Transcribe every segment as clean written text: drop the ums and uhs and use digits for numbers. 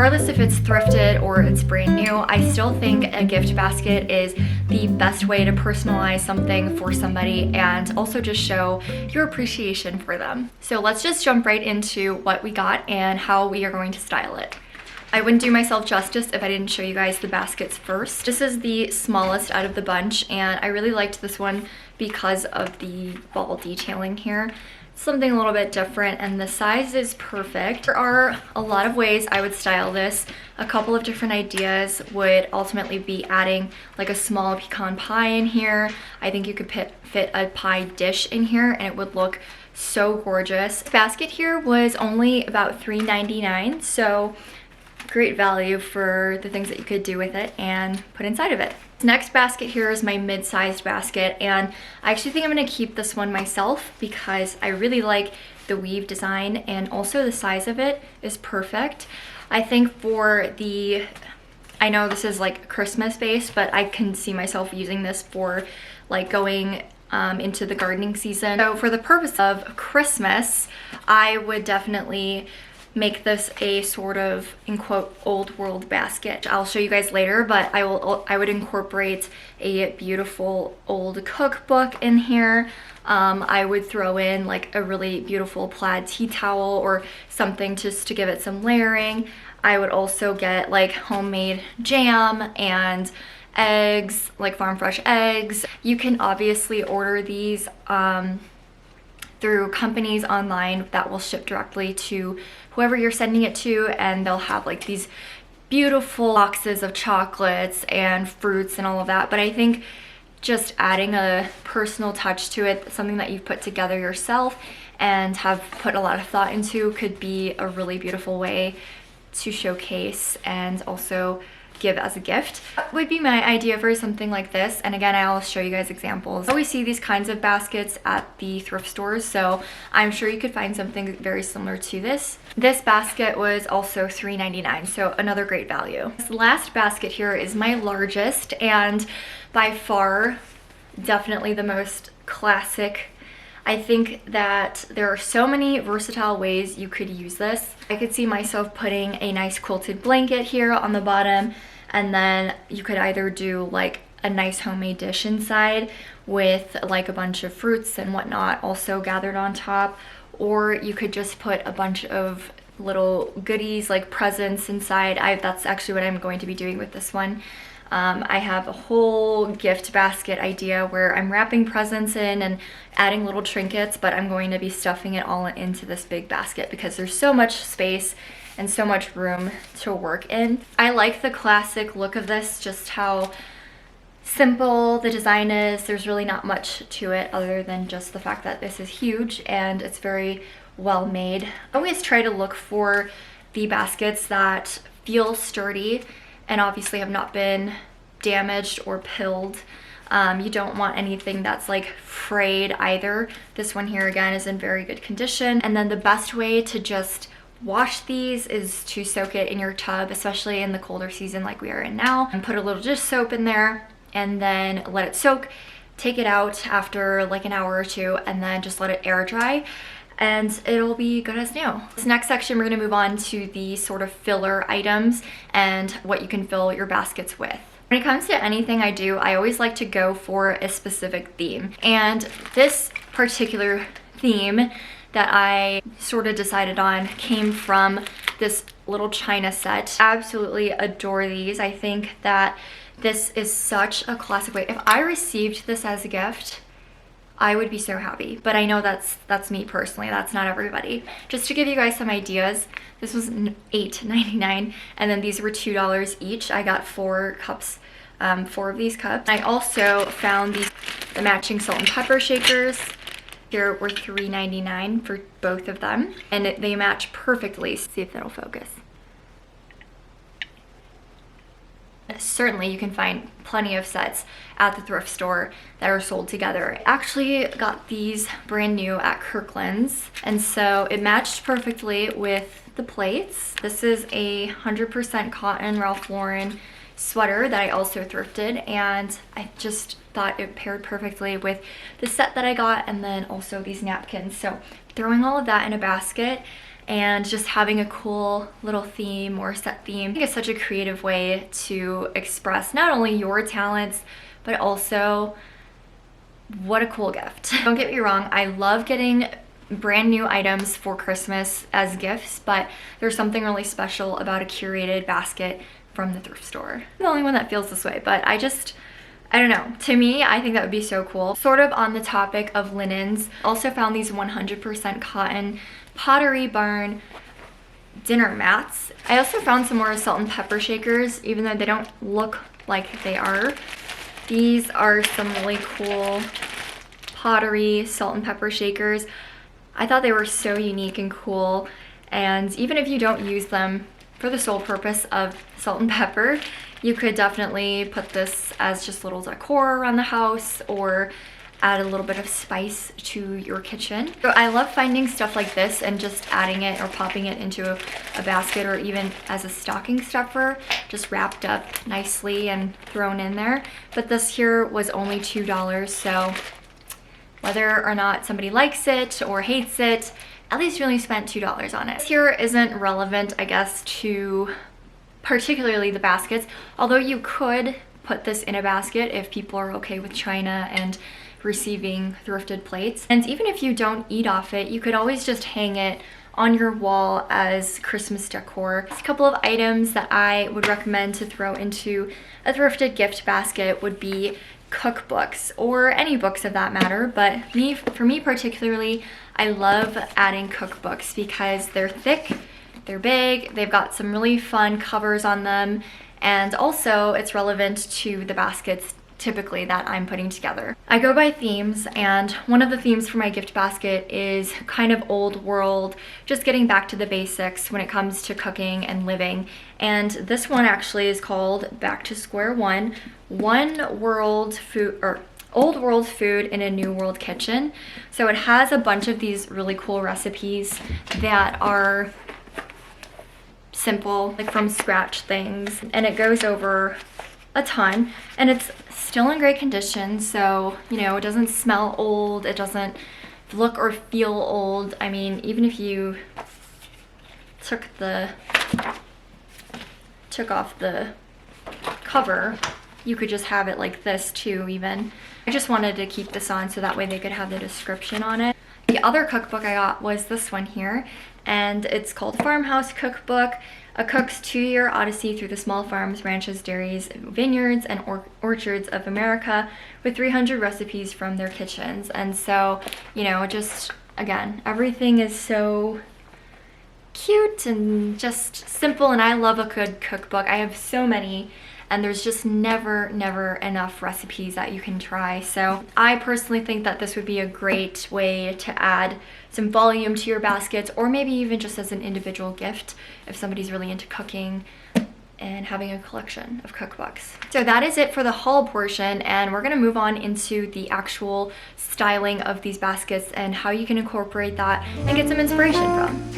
Regardless if it's thrifted or it's brand new, I still think a gift basket is the best way to personalize something for somebody and also just show your appreciation for them. So let's just jump right into what we got and how we are going to style it. I wouldn't do myself justice if I didn't show you guys the baskets first. This is the smallest out of the bunch, and I really liked this one because of the ball detailing here. Something a little bit different, and the size is perfect. There are a lot of ways I would style this. A couple of different ideas would ultimately be adding like a small pecan pie in here. I think you could fit a pie dish in here and it would look so gorgeous. This basket here was only about $3.99, so great value for the things that you could do with it and put inside of it. This next basket here is my mid-sized basket, and I actually think I'm going to keep this one myself because I really like the weave design and also the size of it is perfect. I think for the, I know this is like Christmas based, but I can see myself using this for like going into the gardening season. So for the purpose of Christmas, I would definitely make this a sort of, in quote, old world basket. I'll show you guys later, but I would incorporate a beautiful old cookbook in here. I would throw in like a really beautiful plaid tea towel or something just to give it some layering. I would also get like homemade jam and eggs, like farm fresh eggs. You can obviously order these through companies online that will ship directly to whoever you're sending it to, and they'll have like these beautiful boxes of chocolates and fruits and all of that. But I think just adding a personal touch to it, something that you've put together yourself and have put a lot of thought into, could be a really beautiful way to showcase and also give as a gift. That would be my idea for something like this, and again, I'll show you guys examples. I always see these kinds of baskets at the thrift stores, so I'm sure you could find something very similar to this. This basket was also $3.99, so another great value. This last basket here is my largest and by far definitely the most classic. I think that there are so many versatile ways you could use this. I could see myself putting a nice quilted blanket here on the bottom, and then you could either do like a nice homemade dish inside with like a bunch of fruits and whatnot also gathered on top, or you could just put a bunch of little goodies like presents inside. That's actually what I'm going to be doing with this one. I have a whole gift basket idea where I'm wrapping presents in and adding little trinkets, but I'm going to be stuffing it all into this big basket because there's so much space and so much room to work in. I like the classic look of this, just how simple the design is. There's really not much to it other than just the fact that this is huge and it's very well made. I always try to look for the baskets that feel sturdy and obviously have not been damaged or pilled. You don't want anything that's like frayed either. This one here again is in very good condition. And then the best way to just wash these is to soak it in your tub, especially in the colder season like we are in now, and put a little dish soap in there and then let it soak. Take it out after like an hour or two and then just let it air dry, and it'll be good as new. This next section, we're gonna move on to the sort of filler items and what you can fill your baskets with. When it comes to anything I do, I always like to go for a specific theme. And this particular theme that I sort of decided on came from this little china set. Absolutely adore these. I think that this is such a classic way. If I received this as a gift, I would be so happy, but I know that's me personally, that's not everybody. Just to give you guys some ideas, this was $8.99, and then these were $2 each. I got 4 cups, 4 of these cups. I also found the matching salt and pepper shakers. Here were $3.99 for both of them, and they match perfectly. See if that'll focus. Certainly you can find plenty of sets at the thrift store that are sold together. I actually got these brand new at Kirkland's, and so it matched perfectly with the plates. This is a 100% cotton Ralph Lauren sweater that I also thrifted, and I just thought it paired perfectly with the set that I got, and then also these napkins. So throwing all of that in a basket and just having a cool little theme or set theme. I think it's such a creative way to express not only your talents, but also what a cool gift. Don't get me wrong, I love getting brand new items for Christmas as gifts, but there's something really special about a curated basket from the thrift store. I'm the only one that feels this way, but I don't know. To me, I think that would be so cool. Sort of on the topic of linens, also found these 100% cotton Pottery Barn dinner mats. I also found some more salt and pepper shakers, even though they don't look like they are. These are some really cool pottery salt and pepper shakers. I thought they were so unique and cool, and even if you don't use them for the sole purpose of salt and pepper, you could definitely put this as just little decor around the house or add a little bit of spice to your kitchen. So I love finding stuff like this and just adding it or popping it into a basket, or even as a stocking stuffer, just wrapped up nicely and thrown in there. But this here was only $2, so whether or not somebody likes it or hates it, at least you only spent $2 on it. This here isn't relevant, I guess, to particularly the baskets, although you could put this in a basket if people are okay with china and receiving thrifted plates. And even if you don't eat off it, you could always just hang it on your wall as Christmas decor. A couple of items that I would recommend to throw into a thrifted gift basket would be cookbooks, or any books of that matter, but for me particularly, I love adding cookbooks because they're thick, they're big, they've got some really fun covers on them, and also it's relevant to the baskets typically that I'm putting together. I go by themes, and one of the themes for my gift basket is kind of old world, just getting back to the basics when it comes to cooking and living. And this one actually is called Back to Square One, One World Food, or Old World Food in a New World Kitchen. So it has a bunch of these really cool recipes that are simple, like from scratch things, and it goes over a ton, and it's still in great condition, so you know, it doesn't smell old, it doesn't look or feel old. I mean, even if you took off the cover, you could just have it like this too. Even I just wanted to keep this on so that way they could have the description on it. The other cookbook I got was this one here, and it's called Farmhouse Cookbook, A Cook's 2-Year Odyssey Through the Small Farms, Ranches, Dairies, Vineyards, and Orchards of America, with 300 recipes from their kitchens. And so, you know, just, again, everything is so cute and just simple, and I love a good cookbook. I have so many, and there's just never enough recipes that you can try. So I personally think that this would be a great way to add some volume to your baskets, or maybe even just as an individual gift if somebody's really into cooking and having a collection of cookbooks. So that is it for the haul portion, and we're gonna move on into the actual styling of these baskets and how you can incorporate that and get some inspiration from.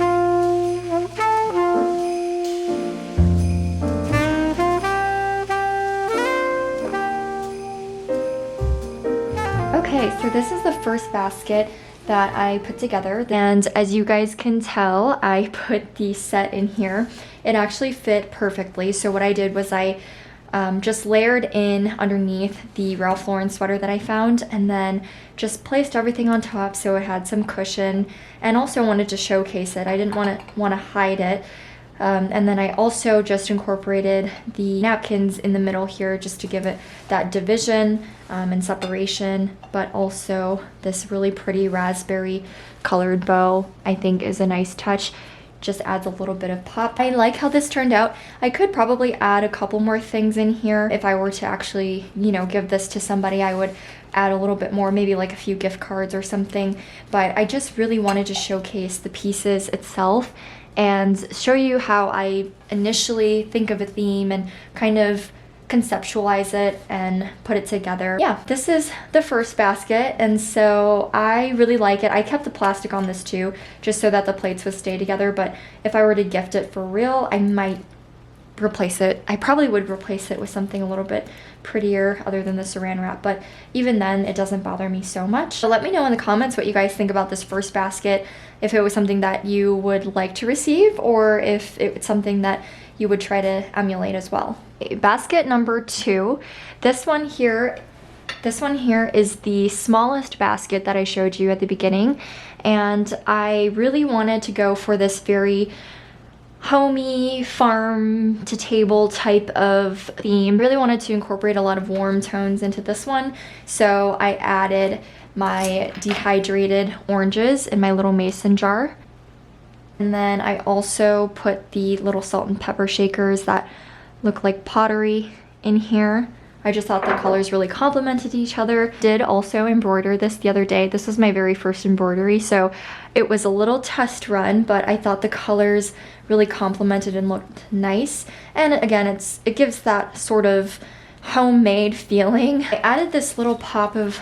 Okay, so this is the first basket that I put together, and as you guys can tell, I put the set in here. It actually fit perfectly. So what I did was I just layered in underneath the Ralph Lauren sweater that I found, and then just placed everything on top so it had some cushion, and also wanted to showcase it. I didn't want to hide it. And then I also just incorporated the napkins in the middle here just to give it that division and separation, but also this really pretty raspberry colored bow I think is a nice touch. Just adds a little bit of pop. I like how this turned out. I could probably add a couple more things in here. If I were to actually, you know, give this to somebody, I would add a little bit more, maybe like a few gift cards or something. But I just really wanted to showcase the pieces itself and show you how I initially think of a theme and kind of conceptualize it and put it together. Yeah, this is the first basket, and so I really like it. I kept the plastic on this too, just so that the plates would stay together, but if I were to gift it for real, I might replace it. I probably would replace it with something a little bit prettier other than the saran wrap, but even then it doesn't bother me so much. So let me know in the comments what you guys think about this first basket, if it was something that you would like to receive or if it's something that you would try to emulate as well. Okay, basket number 2. This one here is the smallest basket that I showed you at the beginning, and I really wanted to go for this very homey, farm to table type of theme. Really wanted to incorporate a lot of warm tones into this one, so I added my dehydrated oranges in my little mason jar. And then I also put the little salt and pepper shakers that look like pottery in here. I just thought the colors really complemented each other. Did also embroider this the other day. This was my very first embroidery, so it was a little test run, but I thought the colors really complemented and looked nice. And again, it gives that sort of homemade feeling. I added this little pop of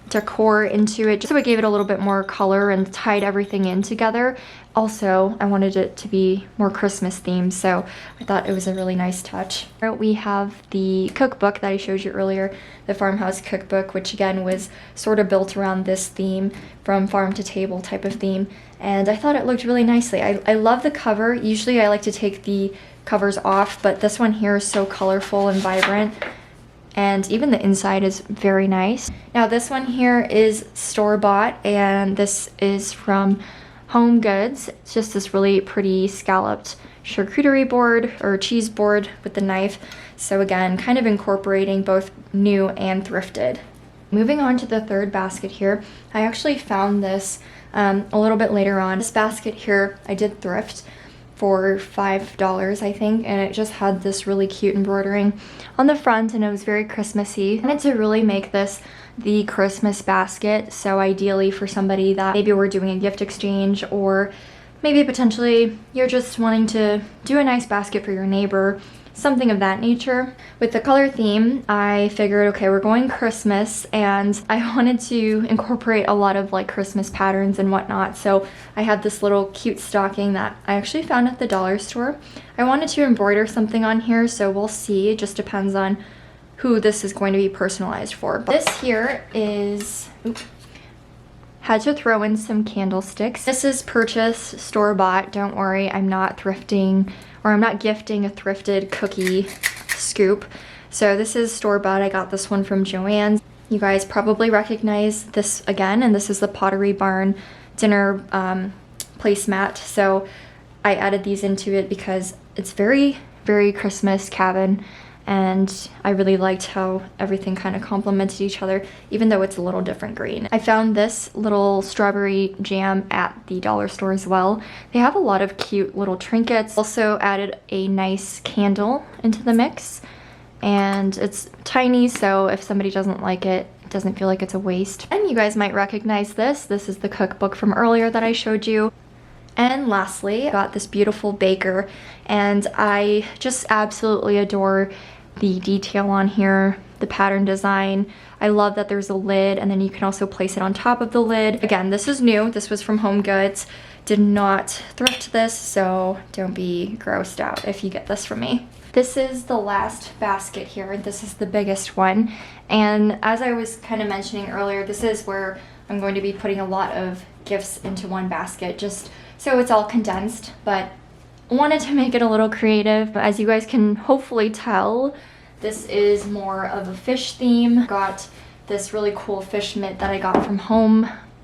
decor into it just so it gave it a little bit more color and tied everything in together. Also, I wanted it to be more Christmas themed, so I thought it was a really nice touch. We have the cookbook that I showed you earlier, the farmhouse cookbook, which again was sort of built around this theme, from farm to table type of theme, and I thought it looked really nicely. I love the cover. Usually I like to take the covers off, but this one here is so colorful and vibrant. And even the inside is very nice. Now this one here is store-bought, and this is from Home Goods. It's just this really pretty scalloped charcuterie board or cheese board with the knife. So again, kind of incorporating both new and thrifted. Moving on to the third basket here, I actually found this a little bit later on. This basket here, I did thrift for $5, I think, and it just had this really cute embroidering on the front, and it was very Christmassy. I wanted to really make this the Christmas basket, so ideally for somebody that maybe we're doing a gift exchange, or maybe potentially you're just wanting to do a nice basket for your neighbor, something of that nature. With the color theme, I figured, okay, we're going Christmas, and I wanted to incorporate a lot of like Christmas patterns and whatnot. So I had this little cute stocking that I actually found at the dollar store. I wanted to embroider something on here, so we'll see. It just depends on who this is going to be personalized for. But this here is, had to throw in some candlesticks. This is purchased store-bought. Don't worry, I'm not thrifting, or I'm not gifting a thrifted cookie scoop. So this is store-bought. I got this one from Joann's. You guys probably recognize this again, and this is the Pottery Barn dinner placemat. So I added these into it because it's very, very Christmas cabin, and I really liked how everything kind of complemented each other, even though it's a little different green. I found this little strawberry jam at the dollar store as well. They have a lot of cute little trinkets. Also added a nice candle into the mix, and it's tiny, so if somebody doesn't like it, it doesn't feel like it's a waste. And you guys might recognize this. This is the cookbook from earlier that I showed you. And lastly, I got this beautiful baker, and I just absolutely adore the detail on here, the pattern design. I love that there's a lid, and then you can also place it on top of the lid. Again, this is new. This was from Home Goods. Did not thrift this, so don't be grossed out if you get this from me. This is the last basket here. This is the biggest one. And as I was kind of mentioning earlier, this is where I'm going to be putting a lot of gifts into one basket, just so it's all condensed, but wanted to make it a little creative. As you guys can hopefully tell, this is more of a fish theme. Got this really cool fish mitt that I got from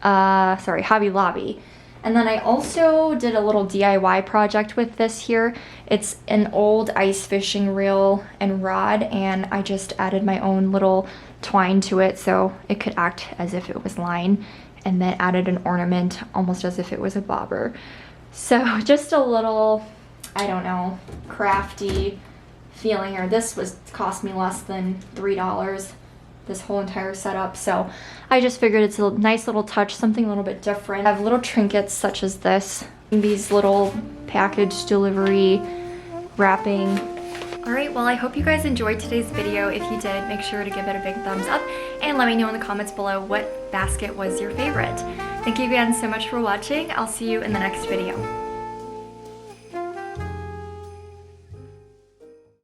Hobby Lobby. And then I also did a little DIY project with this here. It's an old ice fishing reel and rod, and I just added my own little twine to it so it could act as if it was line, and then added an ornament almost as if it was a bobber. So just a little, I don't know, crafty feeling here. This cost me less than $3, this whole entire setup. So I just figured it's a nice little touch, something a little bit different. I have little trinkets such as this, these little package delivery wrapping. All right, well, I hope you guys enjoyed today's video. If you did, make sure to give it a big thumbs up and let me know in the comments below what basket was your favorite. Thank you again so much for watching. I'll see you in the next video.